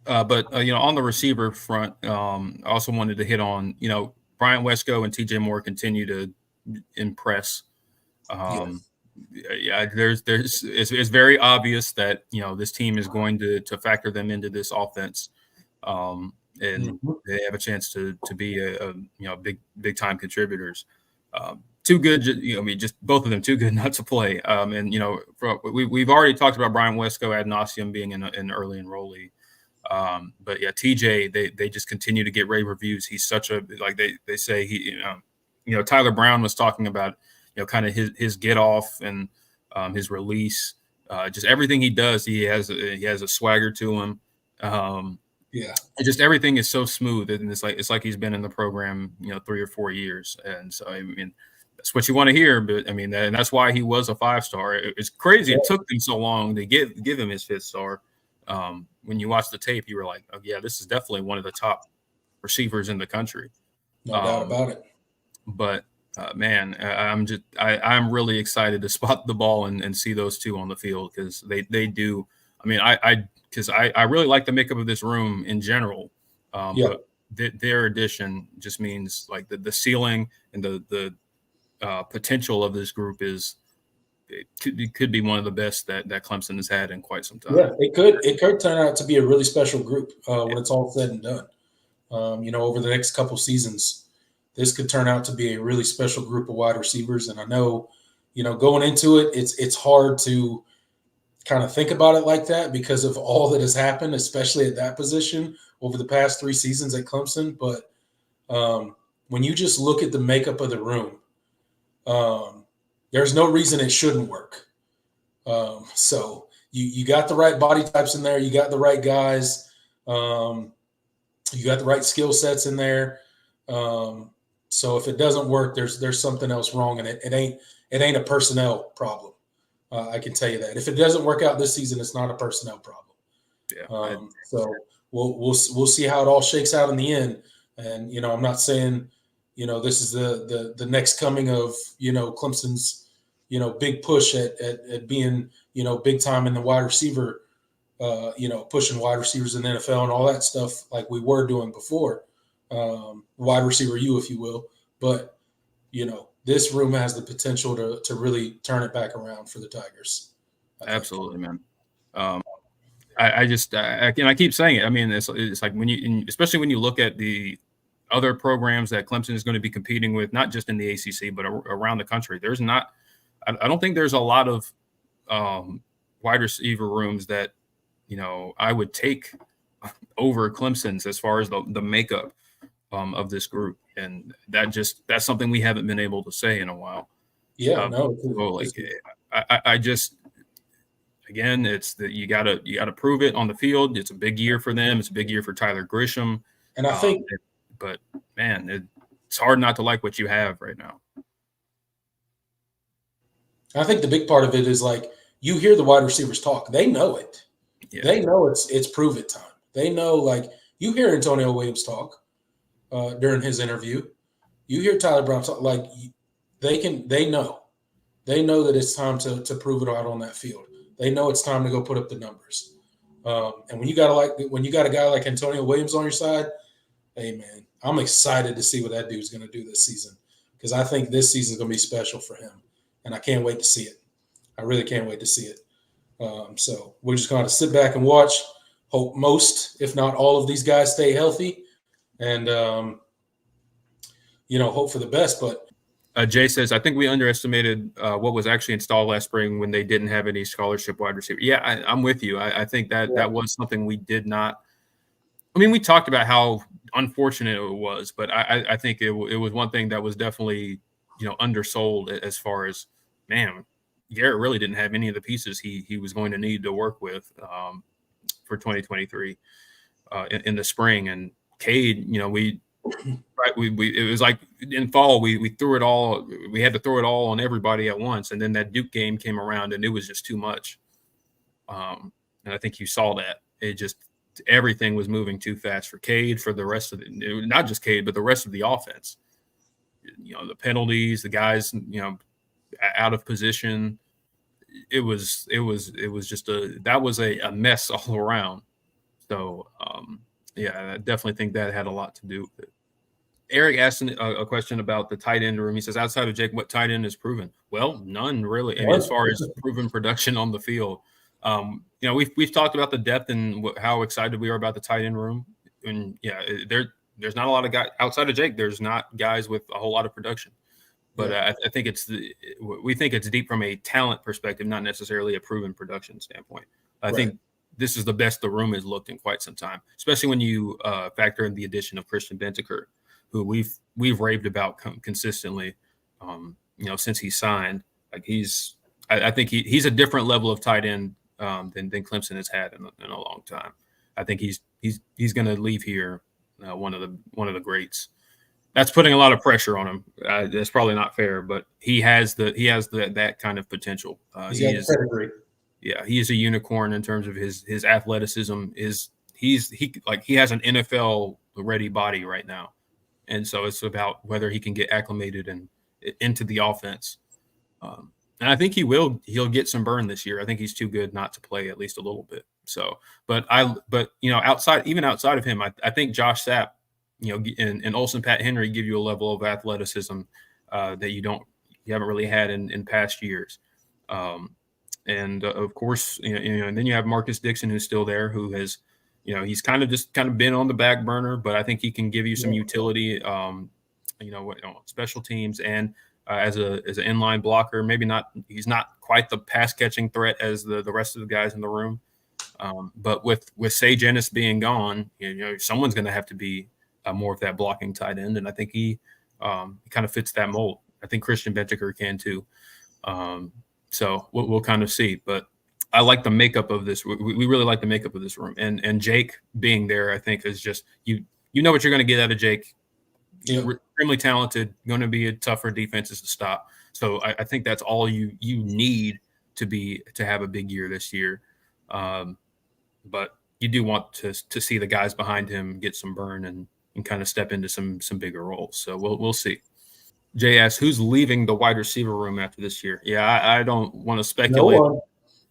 But on the receiver front, I also wanted to hit on, Bryant Wesco and TJ Moore continue to impress. Um, Yes. yeah, it's very obvious that this team is going to factor them into this offense, and Mhm. they have a chance to be a big time contributors. Too good, I mean, just both of them too good not to play. And we've already talked about Brian Wesco ad nauseum being an early enrollee. But yeah, TJ, they just continue to get rave reviews. He's such a, like they say, Tyler Brown was talking about kind of his get off and his release, just everything he does. He has a swagger to him. Um, Yeah. just everything is so smooth, and it's like he's been in the program 3 or 4 years, and so I mean that's what you want to hear. But I mean and that's why he was a 5 star. It's crazy Yeah. it took them so long to give him his fifth star. When you watch the tape, you were like, oh yeah, this is definitely one of the top receivers in the country. No doubt Um, about it. but man, I'm really excited to spot the ball and see those two on the field because they do. I mean, I really like the makeup of this room in general, Yeah. but their addition just means like the ceiling and the potential of this group is it could be one of the best that Clemson has had in quite some Yeah. time. It could turn out to be a really special group Yeah, when it's all said and done. Over the next couple seasons, this could turn out to be a really special group of wide receivers. And I know, going into it, it's hard to kind of think about it like that because of all that has happened, especially at that position over the past 3 seasons at Clemson. But when you just look at the makeup of the room, um, there's no reason it shouldn't work. So you got the right body types in there, you got the right guys, um, you got the right skill sets in there. Um, so if it doesn't work, there's something else wrong, and it ain't a personnel problem. I can tell you that if it doesn't work out this season, it's not a personnel problem. yeah, So we'll see how it all shakes out in the end. And I'm not saying this is the next coming of Clemson's big push at being big time in the wide receiver, pushing wide receivers in the NFL and all that stuff like we were doing before, wide receiver you if you will. But this room has the potential to really turn it back around for the Tigers. I think. absolutely, man. Um, I just and I keep saying it. I mean, it's like especially when you look at the other programs that Clemson is going to be competing with, not just in the ACC but around the country. There's not. I don't think there's a lot of um, wide receiver rooms that I would take over Clemson's as far as the makeup of this group, and that's something we haven't been able to say in a while. Yeah, Um, no, so like I just again, it's that you gotta prove it on the field. It's a big year for them. It's a big year for Tyler Grisham. and I Um, think but man, it's hard not to like what you have right now. I think the big part of it is like you hear the wide receivers talk. They know it. Yeah, They know it's prove it time. They know like you hear Antonio Williams talk during his interview. You hear Tyler Brown talk like they know that it's time to prove it out on that field. They know it's time to go put up the numbers. And when you got a guy like Antonio Williams on your side, hey man, I'm excited to see what that dude's going to do this season because I think this season's going to be special for him, and I can't wait to see it. I really can't wait to see it. So we're just going to sit back and watch. Hope most, if not all, of these guys stay healthy, and hope for the best. But Jay says I think we underestimated what was actually installed last spring when they didn't have any scholarship wide receiver. Yeah, I'm with you. I think that yeah, was something we did not. I mean, we talked about how unfortunate it was, but I think it was one thing that was definitely undersold as far as man, Garrett really didn't have any of the pieces he was going to need to work with for 2023 in the spring. And Cade, we it was like in fall we threw it all. We had to throw it all on everybody at once, and then that Duke game came around, and it was just too much. And I think you saw that it just everything was moving too fast for Cade, for the rest of not just Cade, but the rest of the offense. The penalties, the guys, out of position. It was just that was a mess all around. So, yeah, I definitely think that had a lot to do with it. Eric asked a question about the tight end room. He says, outside of Jake, what tight end is proven? Well, none really. I mean, as far as proven production on the field, we've talked about the depth and how excited we are about the tight end room. And yeah, there's not a lot of guys outside of Jake. There's not guys with a whole lot of production. But I think we think it's deep from a talent perspective, not necessarily a proven production standpoint. I think this is the best the room has looked in quite some time, especially when you factor in the addition of Christian Bentaker, who we've raved about consistently, since he signed. Like I think he's a different level of tight end than Clemson has had in a long time. I think he's going to leave here one of the greats. That's putting a lot of pressure on him. That's probably not fair, but he has that kind of potential. He is a unicorn in terms of his athleticism. He has an NFL ready body right now, and so it's about whether he can get acclimated and into the offense. And I think he'll get some burn this year. I think he's too good not to play at least a little bit. So, but outside of him, I think Josh Sapp, and Olsen Pat Henry give you a level of athleticism that you haven't really had in past years. And of course, and then you have Marcus Dixon, who's still there, who has, he's kind of been on the back burner, but I think he can give you some utility, special teams and as an inline blocker. Maybe not, he's not quite the pass catching threat as the rest of the guys in the room. But with Sage Ennis being gone, someone's going to have to be more of that blocking tight end, and I think he kind of fits that mold. I think Christian Bentaker can too. So we'll kind of see. But I like the makeup of this. We really like the makeup of this room, and Jake being there, I think, is just you know what you're going to get out of Jake. Extremely talented, going to be a tougher defenses to stop. So I think that's all you need to have a big year this year. But you do want to see the guys behind him get some burn and kind of step into some bigger roles. So we'll see. Jay asks, who's leaving the wide receiver room after this year? Yeah, I don't want to speculate.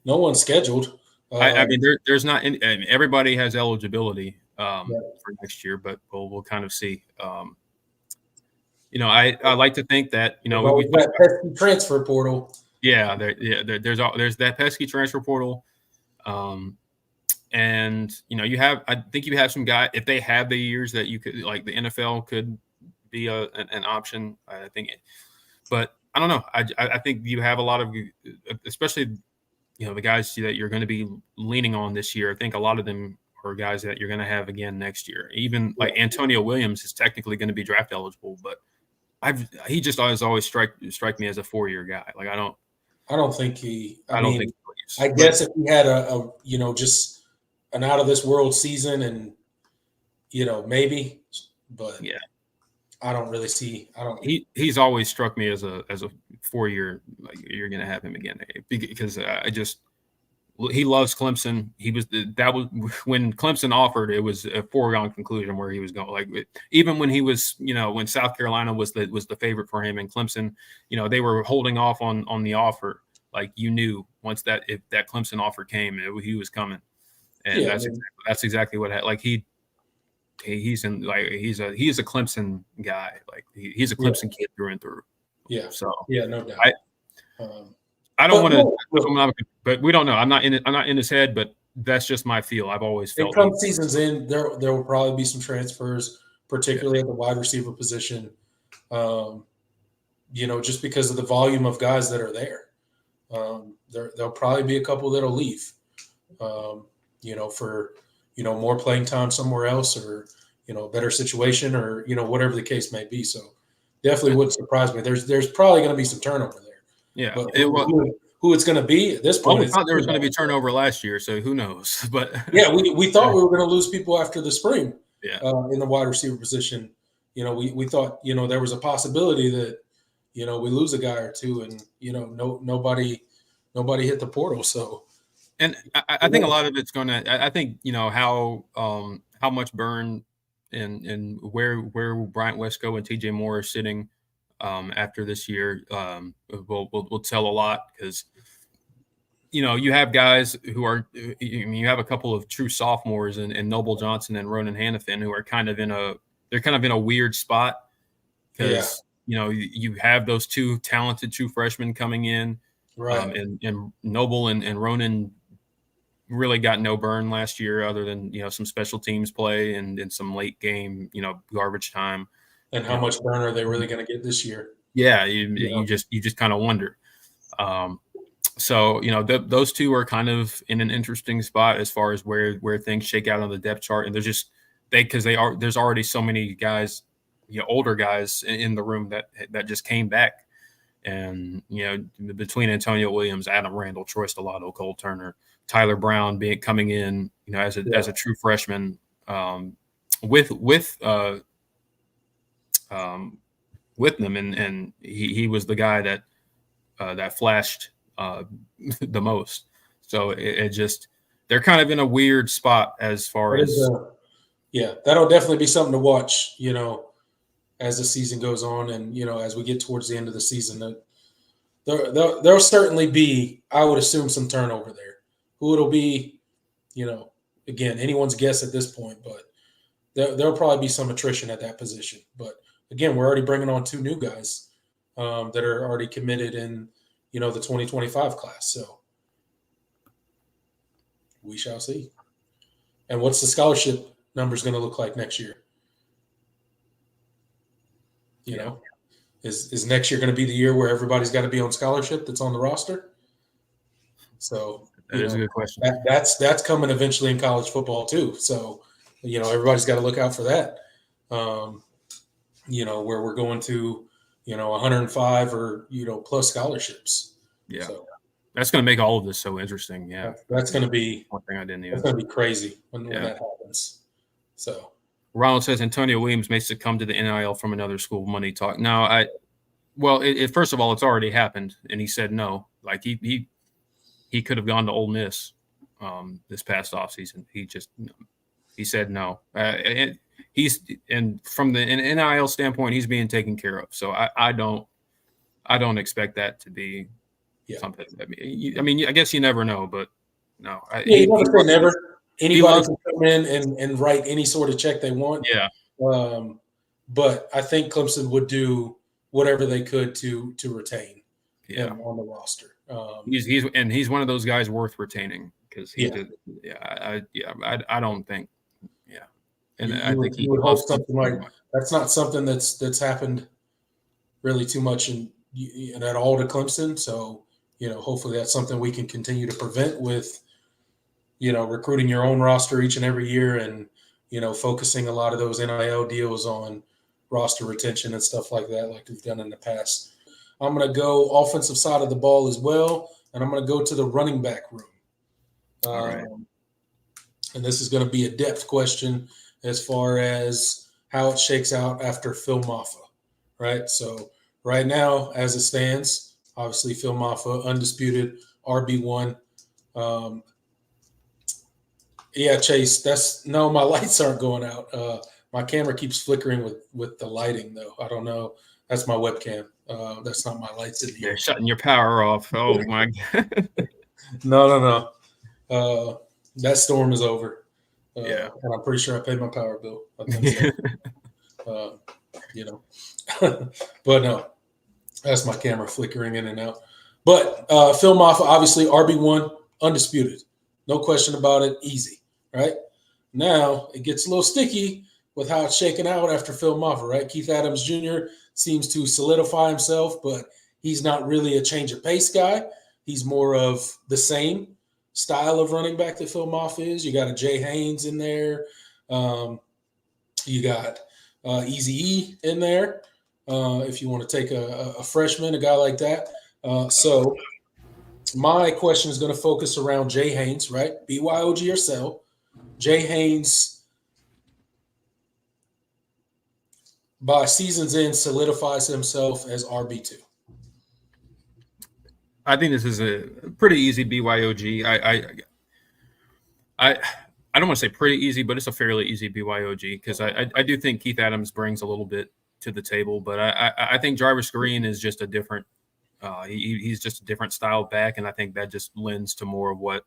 No one's scheduled. I mean, there's not any, I mean, everybody has eligibility for next year, but we'll kind of see. I like to think that we that pesky transfer portal. Yeah, there's that pesky transfer portal. And I think you have some guys, if they have the years that you could, like, the NFL could be an option, I think. But I don't know. I think you have a lot of, especially the guys that you're going to be leaning on this year. I think a lot of them are guys that you're going to have again next year. Even like Antonio Williams is technically going to be draft eligible, but he just always strike me as a 4-year guy. Like I don't think he. I mean, I guess if he had a just an out of this world season, and maybe, but yeah, I don't really see. He's always struck me as a 4-year. Like you're going to have him again because he loves Clemson. That was when Clemson offered. It was a foregone conclusion where he was going. Like even when he was, when South Carolina was the favorite for him, and Clemson, they were holding off on the offer. Like you knew once if that Clemson offer came, he was coming, and that's exactly what happened. Like he's a Clemson guy. Like he's a Clemson kid through and through. Yeah. So no doubt. I don't want to, but we don't know. I'm not in his head, but that's just my feel. I've always felt. Come season's in, there will probably be some transfers, particularly at the wide receiver position. Just because of the volume of guys that are there. There'll probably be a couple that'll leave, for more playing time somewhere else, or a better situation, or whatever the case may be. So definitely wouldn't surprise me. There's probably going to be some turnover there. Yeah, but who it's going to be at this point? We thought there was going to be turnover last year, so who knows? But we thought we were going to lose people after the spring. Yeah, in the wide receiver position, we thought there was a possibility that we lose a guy or two, and nobody hit the portal. So, and I think a lot of it's going to. I think how much burn and where Bryant, Wesco, and TJ Moore are sitting after this year will tell a lot, because you have guys who are, you have a couple of true sophomores in Noble Johnson and Ronan Hannafin who are kind of in a weird spot because, you have those two talented true freshmen coming in. Right. And Noble and Ronan really got no burn last year other than, some special teams play and some late game, garbage time. And how much burn are they really going to get this year? Yeah. You just kind of wonder. So, those two are kind of in an interesting spot as far as where things shake out on the depth chart. And there's already so many guys, older guys in the room that just came back. And, between Antonio Williams, Adam Randall, Troy Stellato, Cole Turner, Tyler Brown coming in, as a true freshman, with them. And he was the guy that flashed the most. So they're kind of in a weird spot as far as that'll definitely be something to watch, as the season goes on, and as we get towards the end of the season, there'll certainly be, I would assume, some turnover there. Who it'll be, again, anyone's guess at this point, but there'll probably be some attrition at that position. But again, we're already bringing on two new guys that are already committed in the 2025 class. So we shall see. And what's the scholarship numbers going to look like next year? Is next year going to be the year where everybody's got to be on scholarship that's on the roster? So that is a good question. That's coming eventually in college football too. So, everybody's got to look out for that. Where we're going to, 105 or, plus scholarships. Yeah. So that's going to make all of this so interesting. Yeah. That's going to be one thing I didn't even. That's going to be crazy when that happens. So Ronald says Antonio Williams may succumb to the NIL from another school money talk. No, first of all, it's already happened. And he said, no, like he could have gone to Ole Miss this past offseason. He said no. And from the NIL standpoint, he's being taken care of. So I don't expect that to be something. I mean, I guess you never know, but no. You never say never. Anybody can come in and write any sort of check they want. Yeah. But I think Clemson would do whatever they could to retain him on the roster. He's one of those guys worth retaining because I don't think. And I think he would hope something like that's not something that's happened really too much and at all to Clemson. So, hopefully that's something we can continue to prevent with, recruiting your own roster each and every year and, focusing a lot of those NIL deals on roster retention and stuff like that, like we've done in the past. I'm going to go offensive side of the ball as well, and I'm going to go to the running back room. All right. And this is going to be a depth question as far as how it shakes out after Phil Maffa, right? So right now, as it stands, obviously Phil Maffa, undisputed RB1. Chase, my lights aren't going out. My camera keeps flickering with the lighting, though. I don't know. That's my webcam. That's not my lights in here. You're shutting your power off. Oh, my God. No. That storm is over. And I'm pretty sure I paid my power bill. I think so. But no, that's my camera flickering in and out. But Phil Maffa, obviously RB1, undisputed. No question about it. Easy, right? Now it gets a little sticky with how it's shaken out after Phil Maffa, right? Keith Adams Jr. seems to solidify himself, but he's not really a change of pace guy. He's more of the same style of running back that Phil Maffa is. You got a Jay Haynes in there. You got Eazy-E in there. If you want to take a freshman, a guy like that. So my question is going to focus around Jay Haynes, right? BYOG or sell. Jay Haynes, by season's end, solidifies himself as RB2. I think this is a pretty easy BYOG. I don't want to say pretty easy, but it's a fairly easy BYOG because I do think Keith Adams brings a little bit to the table, but I think Jarvis Green is just a different He's just a different style back, and I think that just lends to more of what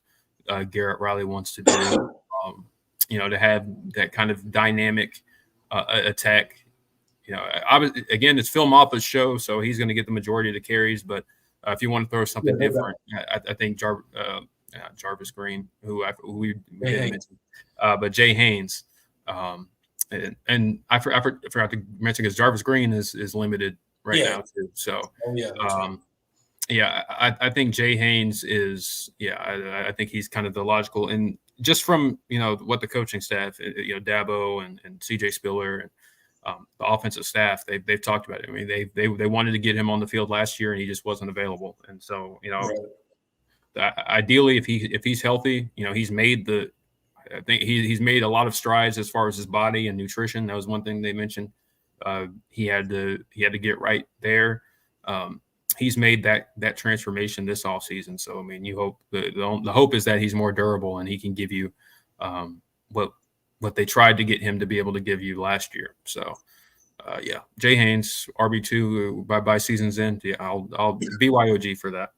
Garrett Riley wants to do. To have that kind of dynamic attack. Again, it's Phil Moffa's show, so he's going to get the majority of the carries. But if you want to throw something different, I think Jarvis Green, who we didn't mention, but Jay Haynes, and I forgot to mention because Jarvis Green is limited right now too. So, I think Jay Haynes is, I think he's kind of the logical, and just from what the coaching staff, Dabo and CJ Spiller and the offensive staff, they've talked about it. I mean, they wanted to get him on the field last year, and he just wasn't available. And so, ideally, if he's healthy, he's made I think he's made a lot of strides as far as his body and nutrition. That was one thing they mentioned. He had to get right there. He's made that transformation this offseason. So, I mean, you hope the hope is that he's more durable and he can give you what they tried to get him to be able to give you last year. So, Jay Haynes, RB2 by season's end. Yeah, I'll BYOG for that.